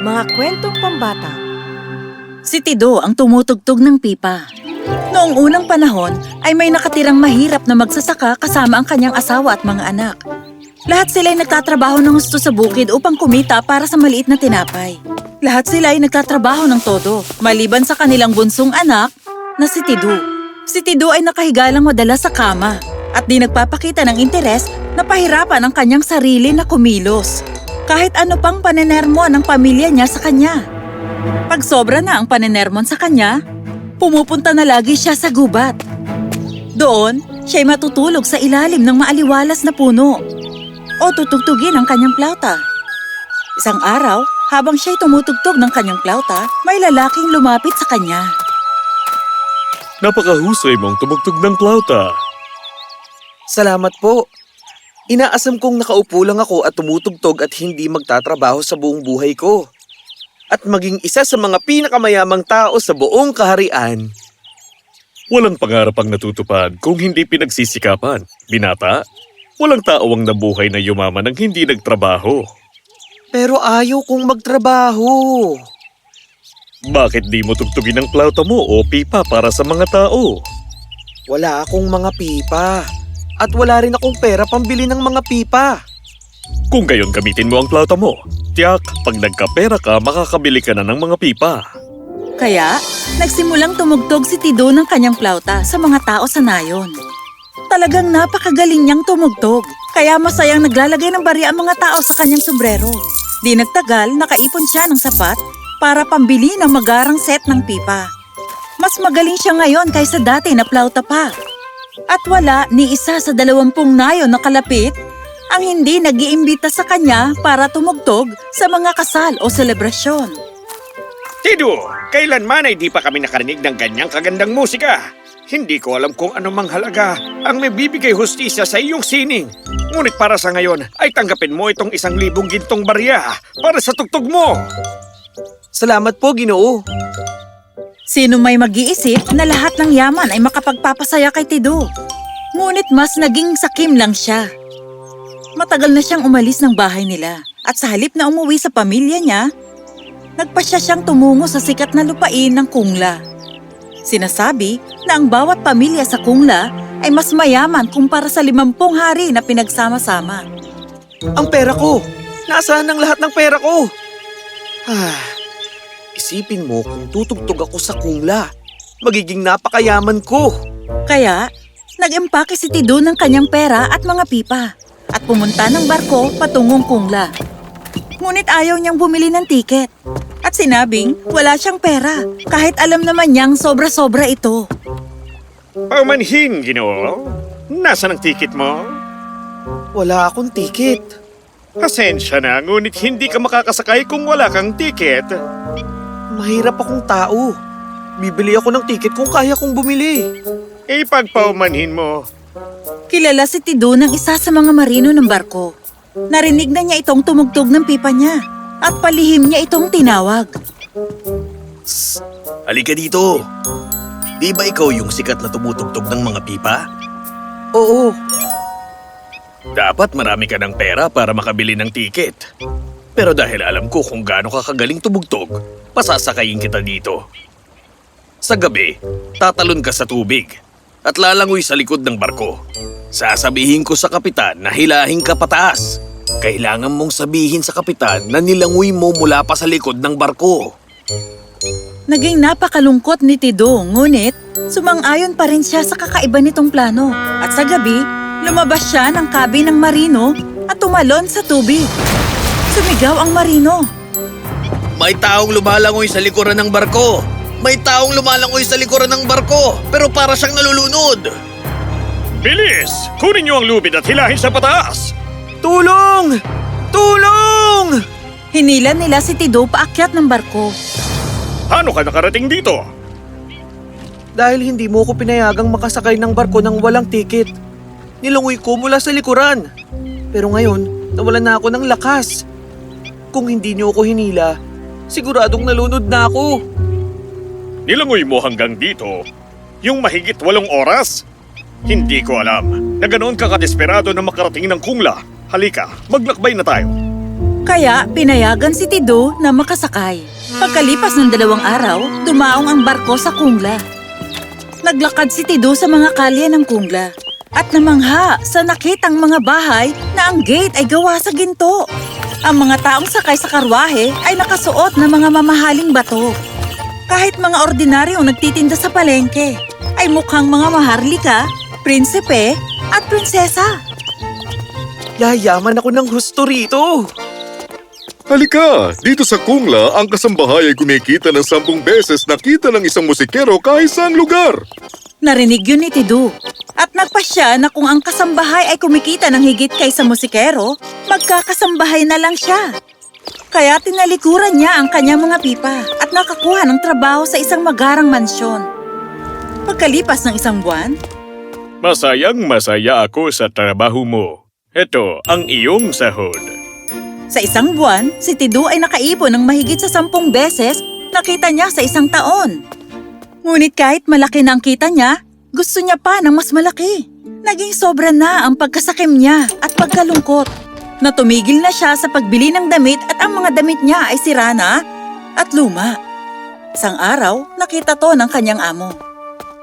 Mga kwentong pambata. Si Tido ang tumutugtog ng pipa. Noong unang panahon ay may nakatirang mahirap na magsasaka kasama ang kanyang asawa at mga anak. Lahat sila ay nagtatrabaho ng gusto sa bukid upang kumita para sa maliit na tinapay. Lahat sila ay nagtatrabaho ng todo, maliban sa kanilang bunsong anak na si Tido. Si Tido ay nakahiga lang madalas sa kama at di nagpapakita ng interes na pahirapan ang kanyang sarili na kumilos. Kahit ano pang panenermon ng pamilya niya sa kanya. Pag sobra na ang panenermon sa kanya, pumupunta na lagi siya sa gubat. Doon, siya'y matutulog sa ilalim ng maaliwalas na puno o tutugtugin ang kanyang plauta. Isang araw, habang siya'y tumutugtog ng kanyang plauta, may lalaking lumapit sa kanya. Napakahusay mong tumugtog ng plauta. Salamat po. Inaasam kong nakaupo lang ako at tumutugtog at hindi magtatrabaho sa buong buhay ko. At maging isa sa mga pinakamayamang tao sa buong kaharian. Walang pangarap ang natutupad kung hindi pinagsisikapan. Binata, walang tao ang nabuhay na yumaman ng hindi nagtrabaho. Pero ayaw kong magtrabaho. Bakit di mo tugtugin ang plauta mo o pipa para sa mga tao? Wala akong mga pipa. At wala rin akong pera pambili ng mga pipa. Kung gayon gamitin mo ang plauta mo, tiyak, pag nagkapera ka, makakabili ka na ng mga pipa. Kaya, nagsimulang tumugtog si Tido ng kanyang plauta sa mga tao sa nayon. Talagang napakagaling niyang tumugtog, kaya masayang naglalagay ng barya ang mga tao sa kanyang sombrero. Di nagtagal, nakaipon siya ng sapat para pambili ng magarang set ng pipa. Mas magaling siya ngayon kaysa dati na plauta pa. At wala ni isa sa 20 nayon na kalapit ang hindi nag-iimbita sa kanya para tumugtog sa mga kasal o selebrasyon. Tido, kailanman ay di pa kami nakarinig ng ganyang kagandang musika. Hindi ko alam kung anumang halaga ang may bibigay hustisya sa iyong sining. Ngunit para sa ngayon ay tanggapin mo itong 1,000 gintong barya para sa tugtog mo. Salamat po, Ginoo. Sino may mag-iisip na lahat ng yaman ay makapagpapasaya kay Tido? Ngunit mas naging sakim lang siya. Matagal na siyang umalis ng bahay nila at sa halip na umuwi sa pamilya niya, nagpasya siyang tumungo sa sikat na lupain ng Kungla. Sinasabi na ang bawat pamilya sa Kungla ay mas mayaman kumpara sa 50 hari na pinagsama-sama. Ang pera ko! Nasaan ang lahat ng pera ko? Isipin mo kung tutugtog ako sa Kungla. Magiging napakayaman ko. Kaya, nag-empake si Tido ng kanyang pera at mga pipa at pumunta ng barko patungong Kungla. Ngunit ayaw niyang bumili ng tiket at sinabing wala siyang pera kahit alam naman niyang sobra-sobra ito. Paumanhin, Ginoo. Nasaan ang tiket mo? Wala akong tiket. Pasensya na, ngunit hindi ka makakasakay kung wala kang tiket. Mahirap akong tao. Bibili ako ng tiket kung kaya kong bumili. Ipagpaumanhin mo. Kilala si Tido ng isa sa mga marino ng barko. Narinig na niya itong tumugtog ng pipa niya at palihim niya itong tinawag. Halika dito. Di ba ikaw yung sikat na tumutugtog ng mga pipa? Oo. Dapat marami ka ng pera para makabili ng tiket. Pero dahil alam ko kung gaano ka kagaling tumugtog, pasasakayin kita dito. Sa gabi, tatalon ka sa tubig at lalangoy sa likod ng barko. Sasabihin ko sa kapitan na hilahin ka pataas. Kailangan mong sabihin sa kapitan na nilangoy mo mula pa sa likod ng barko. Naging napakalungkot ni Tido, ngunit sumang-ayon pa rin siya sa kakaiba nitong plano. At sa gabi, lumabas siya ng cabin ng marino at tumalon sa tubig. Sumigaw ang marino. May taong lumalangoy sa likuran ng barko! May taong lumalangoy sa likuran ng barko! Pero para siyang nalulunod! Bilis! Kunin niyo ang lubid at hilahin sa pataas! Tulong! Tulong! Hinila nila si Tido paakyat ng barko. Paano ka nakarating dito? Dahil hindi mo ko pinayagang makasakay ng barko ng walang tiket. Nilangoy ko mula sa likuran. Pero ngayon, nawalan na ako ng lakas. Kung hindi niyo ako hinila, siguradong nalunod na ako. Nilangoy mo hanggang dito? Yung mahigit 8 oras? Hindi ko alam na ganoon ka kadesperado na makarating ng Kungla. Halika, maglakbay na tayo. Kaya pinayagan si Tido na makasakay. Pagkalipas ng 2 araw, dumaong ang barko sa Kungla. Naglakad si Tido sa mga kalye ng Kungla at namangha sa nakitang mga bahay na ang gate ay gawa sa ginto. Ang mga taong sakay sa karwahe ay nakasuot ng mga mamahaling bato. Kahit mga ordinaryong nagtitinda sa palengke, ay mukhang mga maharlika, prinsipe at prinsesa. Yayaman ako ng husto rito. Halika! Dito sa Kungla, ang kasambahay ay kumikita ng 10 beses na kita ng isang musikero kahit saang lugar. Narinig yun ni Tido at nagpasya na kung ang kasambahay ay kumikita ng higit kaysa musikero, magkakasambahay na lang siya. Kaya tinalikuran niya ang kanyang mga pipa at nakakuha ng trabaho sa isang magarang mansyon. Pagkalipas ng 1 buwan, Masayang masaya ako sa trabaho mo. Ito ang iyong sahod. sa 1 buwan, si Tido ay nakaipon ng mahigit sa 10 beses na kita niya sa 1 taon. Ngunit kahit malaki na ang kita niya, gusto niya pa ng mas malaki. Naging sobra na ang pagkasakim niya at pagkalungkot. Na tumigil na siya sa pagbili ng damit at ang mga damit niya ay sira na at luma. Isang araw, nakita to ng kanyang amo.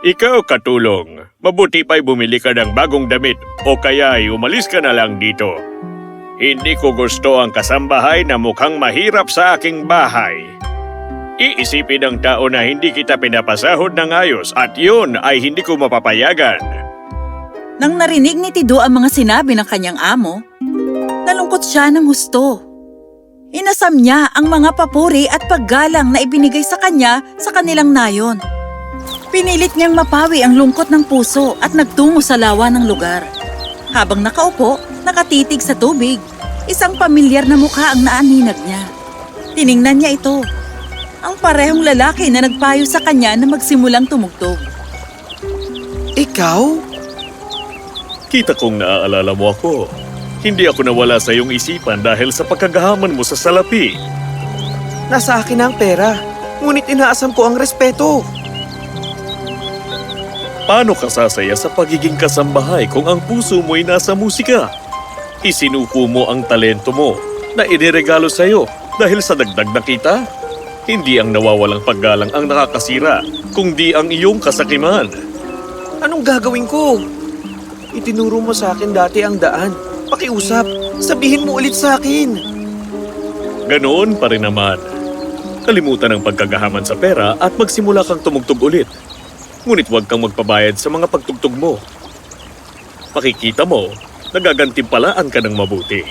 Ikaw, katulong. Mabuti pa'y bumili ka ng bagong damit o kaya'y umalis ka na lang dito. Hindi ko gusto ang kasambahay na mukhang mahirap sa aking bahay. Iisipin ng tao na hindi kita pinapasahod ng ayos at yun ay hindi ko mapapayagan. Nang narinig ni Tido ang mga sinabi ng kanyang amo, nalungkot siya ng husto. Inasam niya ang mga papuri at paggalang na ibinigay sa kanya sa kanilang nayon. Pinilit niyang mapawi ang lungkot ng puso at nagtungo sa lawa ng lugar. Habang nakaupo, nakatitig sa tubig, isang pamilyar na mukha ang naaninag niya. Tiningnan niya ito. Ang parehong lalaki na nagpayo sa kanya na magsimulang tumugtog. Ikaw? Kita kong naaalala mo ako. Hindi ako nawala sa iyong isipan dahil sa pagkagahaman mo sa salapi. Nasa akin na ang pera. Ngunit inaasam ko ang respeto. Paano ka sasaya sa pagiging kasambahay kung ang puso mo'y nasa musika? Isinuko mo ang talento mo na iniregalo sa'yo dahil sa dagdag na kita. Hindi ang nawawalang paggalang ang nakakasira, kundi ang iyong kasakiman. Anong gagawin ko? Itinuro mo sa akin dati ang daan. Pakiusap, sabihin mo ulit sa akin. Ganoon pa rin naman. Kalimutan ang pagkagahaman sa pera at magsimula kang tumugtog ulit. Ngunit huwag kang magpabayad sa mga pagtugtog mo. Makikita mo, nagagantimpalaan ka ng mabuti.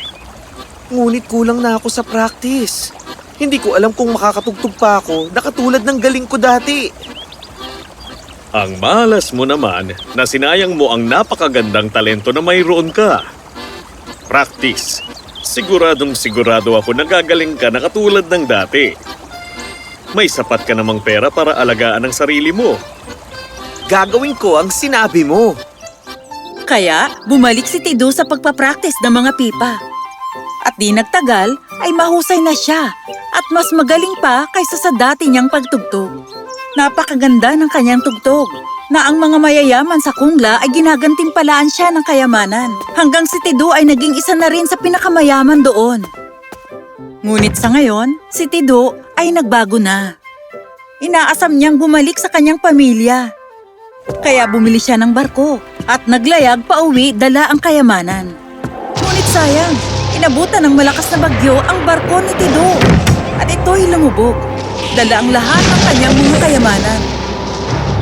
Ngunit kulang na ako sa practice. Hindi ko alam kung makakatugtog pa ako na katulad ng galing ko dati. Ang malas mo naman na sinayang mo ang napakagandang talento na mayroon ka. Practice. Siguradong sigurado ako na gagaling ka na katulad ng dati. May sapat ka namang pera para alagaan ang sarili mo. Gagawin ko ang sinabi mo. Kaya bumalik si Tido sa pagpapractice ng mga pipa. At di nagtagal ay mahusay na siya at mas magaling pa kaysa sa dati niyang pagtugtog. Napakaganda ng kanyang tugtog na ang mga mayayaman sa Kungla ay ginagantimpalaan siya ng kayamanan hanggang si Tido ay naging isa na rin sa pinakamayaman doon. Ngunit sa ngayon, si Tido ay nagbago na. Inaasam niyang bumalik sa kanyang pamilya. Kaya bumili siya ng barko at naglayag pauwi dala ang kayamanan. Ngunit sayang, inabutan ng malakas na bagyo ang barko ni Tido at ito'y lumubog. Dala ang lahat ng kanyang mga kayamanan.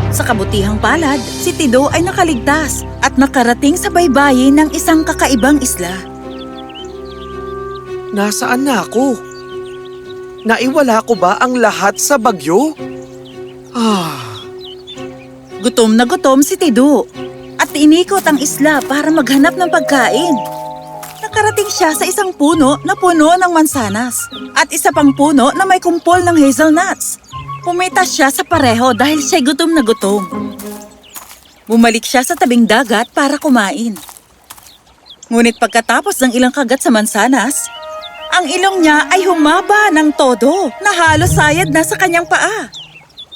Sa kabutihang palad, si Tido ay nakaligtas at nakarating sa baybayin ng isang kakaibang isla. Nasaan na ako? Naiwala ko ba ang lahat sa bagyo? Gutom na gutom si Tido at inikot ang isla para maghanap ng pagkain. Nakarating siya sa isang puno na puno ng mansanas at isa pang puno na may kumpol ng hazelnuts. Pumitas siya sa pareho dahil siya'y gutom na gutom. Bumalik siya sa tabing dagat para kumain. Ngunit pagkatapos ng ilang kagat sa mansanas, ang ilong niya ay humaba ng todo na halos sayad na sa kanyang paa.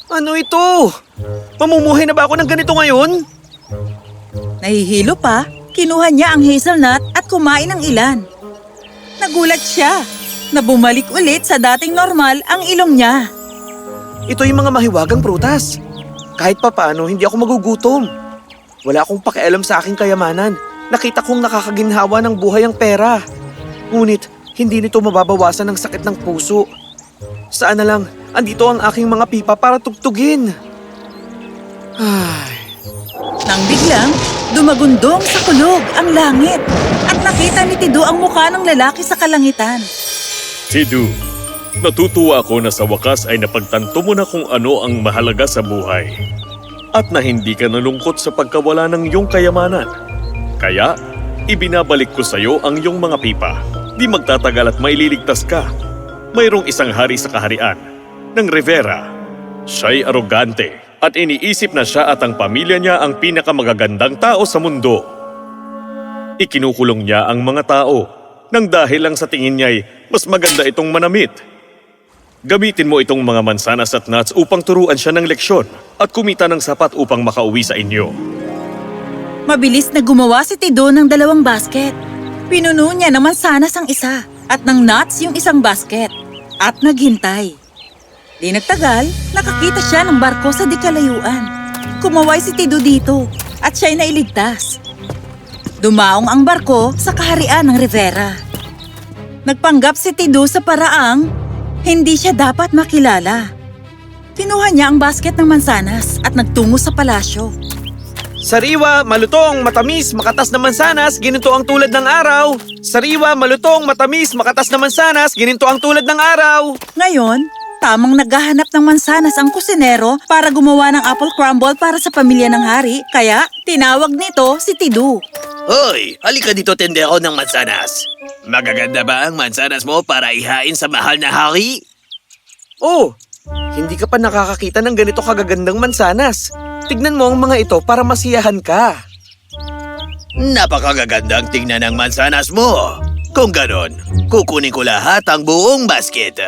Ano ito? Mamumuhay na ba ako ng ganito ngayon? Nahihilo pa, kinuha niya ang hazelnut at kumain ng ilan. Nagulat siya na bumalik ulit sa dating normal ang ilong niya. Ito yung mga mahiwagang prutas. Kahit papaano, hindi ako magugutom. Wala akong pakialam sa aking kayamanan. Nakita kong nakakaginhawa ng buhay ang pera. Ngunit, hindi nito mababawasan ang sakit ng puso. Saan na lang, andito ang aking mga pipa para tugtugin. Ay, Nang biglang, dumagundong sa kulog ang langit at nakita ni Tido ang mukha ng lalaki sa kalangitan. Tidu, natutuwa ako na sa wakas ay napagtanto mo na kung ano ang mahalaga sa buhay. At na hindi ka nalungkot sa pagkawala ng iyong kayamanan. Kaya, ibinabalik ko sa iyo ang iyong mga pipa. Di magtatagal at maililigtas ka. Mayroong isang hari sa kaharian, ng Rivera. Siya'y arogante at iniisip na siya at ang pamilya niya ang pinakamagagandang tao sa mundo. Ikinukulong niya ang mga tao nang dahil lang sa tingin niya'y mas maganda itong manamit. Gamitin mo itong mga mansanas at nuts upang turuan siya ng leksyon at kumita ng sapat upang makauwi sa inyo. Mabilis na gumawa si Tido ng 2 basket. Pinuno niya ng mansanas ang isa at ng nuts yung isang basket at naghintay. Di nagtagal, nakakita siya ng barko sa di kalayuan. Kumaway si Tido dito at siya'y nailigtas. Dumaong ang barko sa kaharian ng Rivera. Nagpanggap si Tido sa paraang hindi siya dapat makilala. Kinuha niya ang basket ng mansanas at nagtungo sa palasyo. sariwa, malutong, matamis, makatas na mansanas, ginito ang tulad ng araw. Sariwa, malutong, matamis, makatas na mansanas, ginito ang tulad ng araw. Ngayon, tamang naghahanap ng mansanas ang kusinero para gumawa ng apple crumble para sa pamilya ng hari, kaya tinawag nito si Tidu. Hoy, halika dito tendero ng mansanas. Magaganda ba ang mansanas mo para ihain sa mahal na hari? Oh, hindi ka pa nakakakita ng ganito kagagandang mansanas. Tignan mo ang mga ito para masiyahan ka. Napakagagandang tingnan ng mansanas mo. Kung ganon, kukunin ko lahat ang buong basket.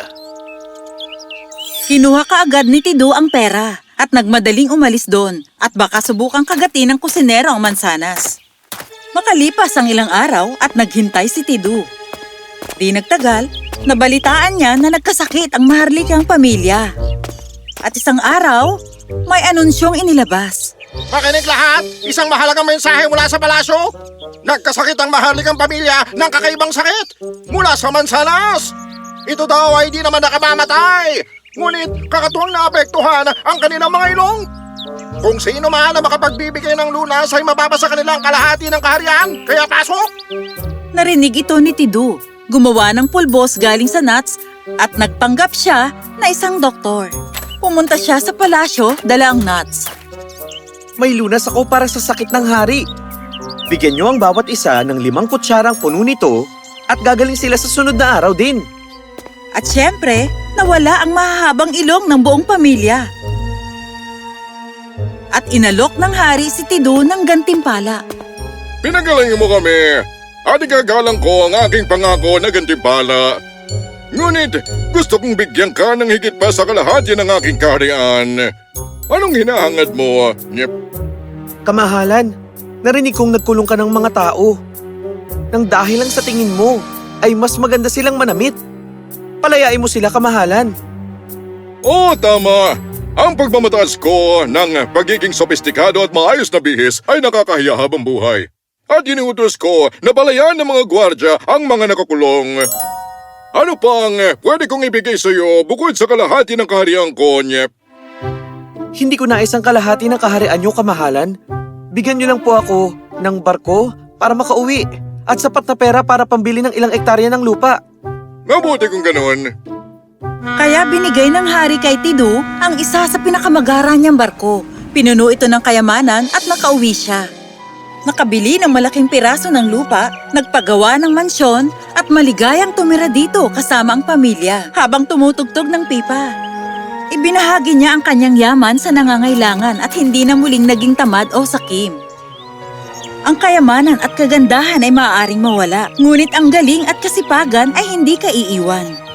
Kinuha kaagad ni Tidu ang pera at nagmadaling umalis doon at baka subukang kagatin ng kusinero ang mansanas. Makalipas ang ilang araw at naghintay si Tidu. Di nagtagal, nabalitaan niya na nagkasakit ang maharlikang pamilya. At isang araw, may anunsyong inilabas. Makinig lahat! Isang mahalagang mensahe mula sa palasyo! Nagkasakit ang maharlikang pamilya ng kakaibang sakit mula sa mansanas! Ito daw ay di naman nakamamatay! Ngunit kakatuwang naapektuhan ang kanilang mga ilong! Kung sino man na makapagbibigay ng lunas ay mababasa kanilang kalahati ng kaharian, kaya pasok! Narinig ito ni Tidu. Gumawa ng pulbos galing sa nuts at nagpanggap siya na isang doktor. Pumunta siya sa palasyo, dala ang nuts. May lunas ako para sa sakit ng hari. Bigyan niyo ang bawat isa ng 5 kutsarang puno nito at gagaling sila sa sunod na araw din. At syempre, nawala ang mahahabang ilong ng buong pamilya. At inalok ng hari si Tidu ng gantimpala. Pinagaling mo kami at igagalang ko ang aking pangako na gantimpala. Ngunit gusto kong bigyan ka ng higit pa sa kalahati ng aking kaharian. Anong hinahangad mo? Nyep. Kamahalan, narinig kong nagkulong ka ng mga tao. Nang dahil lang sa tingin mo, ay mas maganda silang manamit. Palayain mo sila, kamahalan. Oo, tama. Ang pagmamataas ko ng pagiging sophisticado at maayos na bihis ay nakakahiya habang buhay. At inuutos ko na balayan ng mga gwardya ang mga nakakulong. Ano pang pwede kong ibigay sa iyo bukod sa kalahati ng kaharian ko, Nyep? Hindi ko nais ang kalahati ng kaharian niyo, kamahalan. Bigyan niyo lang po ako ng barko para makauwi at sapat na pera para pambili ng ilang ektarya ng lupa. Mabuti kung ganun. Kaya binigay ng hari kay Tidu ang isa sa pinakamagara niyang barko. Pinuno ito ng kayamanan at nakauwi siya. Nakabili ng malaking piraso ng lupa, nagpagawa ng mansyon at maligayang tumira dito kasama ang pamilya habang tumutugtog ng pipa. Ibinahagi niya ang kanyang yaman sa nangangailangan at hindi na muling naging tamad o sakim. Ang kayamanan at kagandahan ay maaaring mawala, ngunit ang galing at kasipagan ay hindi kaiiwan.